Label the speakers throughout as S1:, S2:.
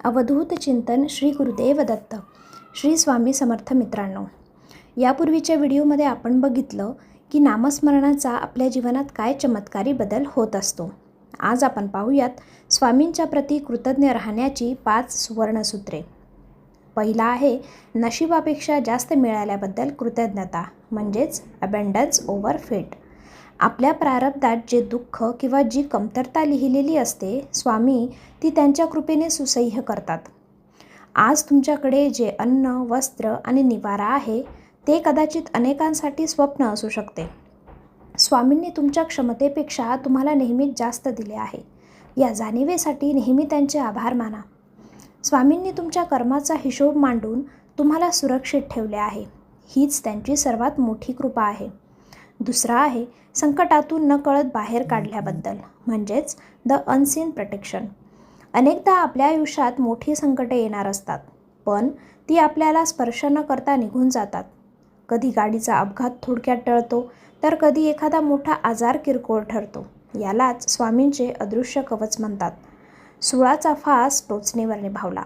S1: अवधूत चिंतन श्री गुरुदेव दत्त. श्री स्वामी समर्थ. मित्रांनो, यापूर्वीच्या व्हिडिओमध्ये आपण बघितलं की नामस्मरणाचा आपल्या जीवनात काय चमत्कारी बदल होत असतो. आज आपण पाहूयात स्वामींच्या प्रती कृतज्ञ राहण्याची 5 सुवर्णसूत्रे. पहिला आहे नशिबापेक्षा जास्त मिळाल्याबद्दल कृतज्ञता, म्हणजेच अबंडन्स ओव्हर फेट. आपल्या प्रारब्धात जे दुःख किंवा जी कमतरता लिहिलेली असते, स्वामी ती त्यांच्या कृपेने सुसह्य करतात. आज तुमच्याकडे जे अन्न, वस्त्र आणि निवारा आहे ते कदाचित अनेकांसाठी स्वप्न असू शकते. स्वामींनी तुमच्या क्षमतेपेक्षा तुम्हाला नेहमीच जास्त दिले आहे. या जाणीवेसाठी नेहमी त्यांचे आभार माना. स्वामींनी तुमच्या कर्माचा हिशोब मांडून तुम्हाला सुरक्षित ठेवले आहे. हीच त्यांची सर्वात मोठी कृपा आहे. दुसरा आहे संकटातून नकळत बाहेर काढल्याबद्दल, म्हणजेच द अनसीन प्रोटेक्शन. अनेकदा आपल्या आयुष्यात मोठी संकटे येणार असतात, पण ती आपल्याला स्पर्श न करता निघून जातात. कधी गाडीचा अपघात थोडक्यात टळतो, तर कधी एखादा मोठा आजार किरकोळ ठरतो. यालाच स्वामींचे अदृश्य कवच म्हणतात. सुळाचा फास टोचणीवर निभावला.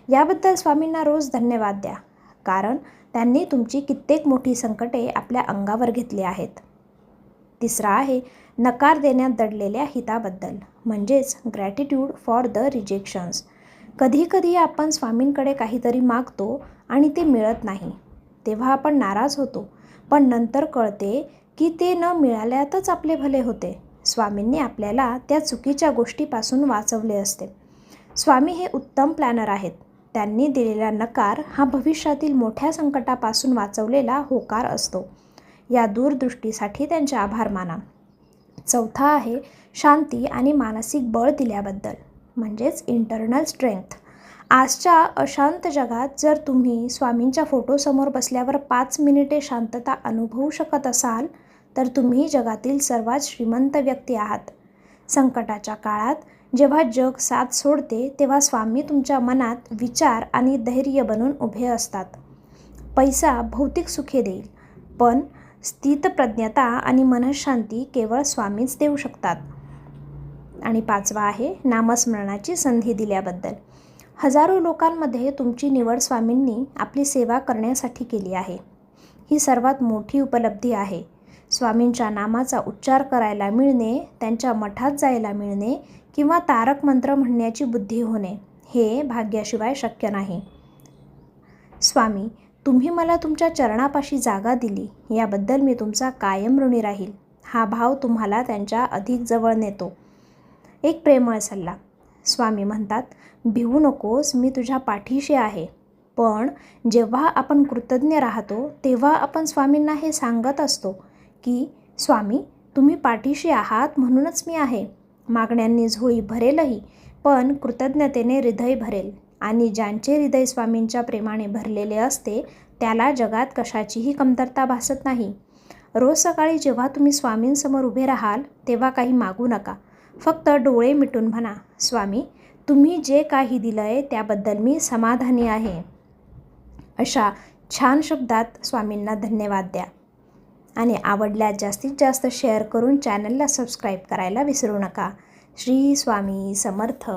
S1: याबद्दल स्वामींना रोज धन्यवाद द्या, कारण त्यांनी तुमची कित्येक मोठी संकटे आपल्या अंगावर घेतली आहेत. तिसरा आहे नकार देण्यात दडलेल्या हिताबद्दल, म्हणजेच ग्रॅटिट्यूड फॉर द रिजेक्शन्स. कधीकधी आपण स्वामींकडे काहीतरी मागतो आणि ते मिळत नाही, तेव्हा आपण नाराज होतो, पण नंतर कळते की ते न मिळाल्यातच आपले भले होते. स्वामींनी आपल्याला त्या चुकीच्या गोष्टीपासून वाचवले असते. स्वामी हे उत्तम प्लॅनर आहेत. त्यांनी दिलेला नकार हा भविष्यातील मोठ्या संकटापासून वाचवलेला होकार असतो. या दूरदृष्टीसाठी त्यांचे आभार माना. चौथा आहे शांती आणि मानसिक बळ दिल्याबद्दल, म्हणजेच इंटरनल स्ट्रेंथ. आजच्या अशांत जगात जर तुम्ही स्वामींच्या फोटोसमोर बसल्यावर 5 मिनिटे शांतता अनुभवू शकत असाल, तर तुम्ही जगातील सर्वात श्रीमंत व्यक्ती आहात. संकटाच्या काळात जेव्हा जग साथ सोडते, तेव्हा स्वामी तुमच्या मनात विचार आणि धैर्य बनून उभे असतात. पैसा भौतिक सुखे देईल, पण स्थितप्रज्ञता आणि मनःशांती केवळ स्वामीच देऊ शकतात. आणि 5वा आहे नामस्मरणाची संधी दिल्याबद्दल. हजारो लोकांमध्ये तुमची निवड स्वामींनी आपली सेवा करण्यासाठी केली आहे. ही सर्वात मोठी उपलब्धी आहे. स्वामींच्या नामाचा उच्चार करायला मिळणे, त्यांच्या मठात जायला मिळणे किंवा तारक मंत्र म्हणण्याची बुद्धी होणे, हे भाग्याशिवाय शक्य नाही. स्वामी, तुम्ही मला तुमच्या चरणापाशी जागा दिली, याबद्दल मी तुमचा कायम ऋणी राहील. हा भाव तुम्हाला त्यांच्या अधिक जवळ नेतो. एक प्रेमळ सल्ला. स्वामी म्हणतात, भिवू नकोस, मी तुझ्या पाठीशी आहे. पण जेव्हा आपण कृतज्ञ राहतो, तेव्हा आपण स्वामींना हे सांगत असतो की स्वामी, तुम्ही पाठीशी आहात म्हणूनच मी आहे. मागण्यांनी झोळी भरेलही, पण कृतज्ञतेने हृदय भरेल. आणि ज्यांचे हृदय स्वामींच्या प्रेमाने भरलेले असते, त्याला जगात कशाचीही कमतरता भासत नाही. रोज सकाळी जेव्हा तुम्ही स्वामींसमोर उभे राहाल, तेव्हा काही मागू नका. फक्त डोळे मिटून म्हणा, स्वामी, तुम्ही जे काही दिलंय त्याबद्दल मी समाधानी आहे. अशा छान शब्दात स्वामींना धन्यवाद द्या. आणि आवडल्यास जास्तीत जास्त शेअर करून चॅनलला सबस्क्राईब करायला विसरू नका. श्री स्वामी समर्थ.